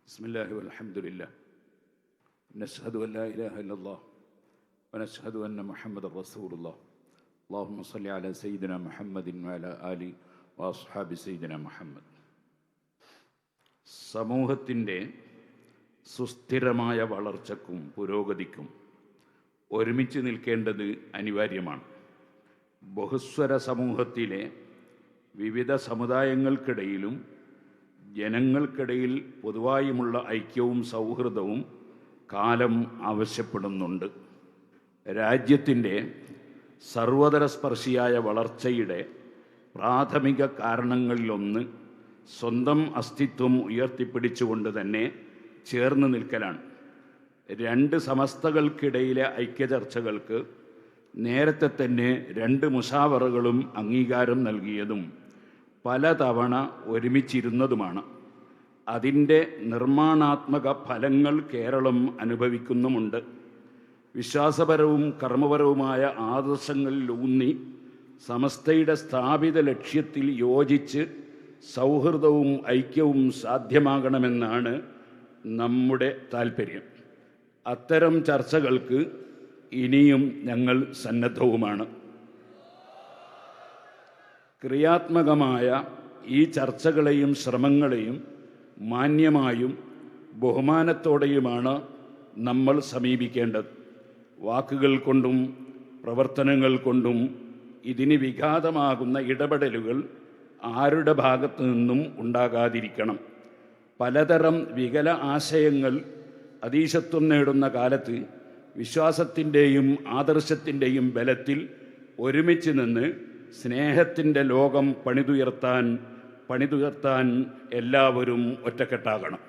ബിസ്മില്ലാഹി വൽഹംദുലില്ലാഹ് നശ്ഹദു അൻ ലാ ഇലാഹ ഇല്ലല്ലാഹ് വനശ്ഹദു അന്ന മുഹമ്മദൻ റസൂലുള്ളാഹ് അല്ലാഹുമ്മ സ്വല്ലി അലാ സയ്യിദിനാ മുഹമ്മദിൻ വഅലാ ആലി വഅസ്ഹാബി സയ്യിദിനാ മുഹമ്മദ്. സമൂഹത്തിൻ്റെ സുസ്ഥിരമായ വളർച്ചയ്ക്കും പുരോഗതിക്കും ഒരുമിച്ച് നിൽക്കേണ്ടത് അനിവാര്യമാണ്. ബഹുസ്വര സമൂഹത്തിലെ വിവിധ സമുദായങ്ങൾക്കിടയിലും ജനങ്ങൾക്കിടയിൽ പൊതുവായുമുള്ള ഐക്യവും സൗഹൃദവും കാലം ആവശ്യപ്പെടുന്നുണ്ട്. രാജ്യത്തിൻ്റെ സർവതരസ്പർശിയായ വളർച്ചയുടെ പ്രാഥമിക കാരണങ്ങളിലൊന്ന് സ്വന്തം അസ്തിത്വം ഉയർത്തിപ്പിടിച്ചുകൊണ്ട് തന്നെ ചേർന്ന് നിൽക്കലാണ്. രണ്ട് സമസ്തകൾക്കിടയിലെ ഐക്യചർച്ചകൾക്ക് നേരത്തെ തന്നെ രണ്ട് മുശാവറകളും അംഗീകാരം നൽകിയതും പലതവണ ഒരുമിച്ചിരുന്നതുമാണ്. അതിൻ്റെ നിർമ്മാണാത്മക ഫലങ്ങൾ കേരളം അനുഭവിക്കുന്നുമുണ്ട്. വിശ്വാസപരവും കർമ്മപരവുമായ ആദർശങ്ങളിലൂന്നി സമസ്തയുടെ സ്ഥാപിത ലക്ഷ്യത്തിൽ യോജിച്ച് സൗഹൃദവും ഐക്യവും സാധ്യമാകണമെന്നാണ് നമ്മുടെ താൽപ്പര്യം. അത്തരം ചർച്ചകൾക്ക് ഇനിയും ഞങ്ങൾ സന്നദ്ധവുമാണ്. ക്രിയാത്മകമായ ഈ ചർച്ചകളെയും ശ്രമങ്ങളെയും മാന്യമായും ബഹുമാനത്തോടെയുമാണ് നമ്മൾ സമീപിക്കേണ്ടത്. വാക്കുകൾ കൊണ്ടും പ്രവർത്തനങ്ങൾ കൊണ്ടും ഇതിന് വിഘാതമാകുന്ന ഇടപെടലുകൾ ആരുടെ ഭാഗത്തു നിന്നും ഉണ്ടാകാതിരിക്കണം. പലതരം വികല ആശയങ്ങൾ അതീശത്വം നേടുന്ന കാലത്ത് വിശ്വാസത്തിൻ്റെയും ആദർശത്തിൻ്റെയും ബലത്തിൽ ഒരുമിച്ച് നിന്ന് സ്നേഹത്തിൻ്റെ ലോകം പണിതുയർത്താൻ എല്ലാവരും ഒറ്റക്കെട്ടാകണം.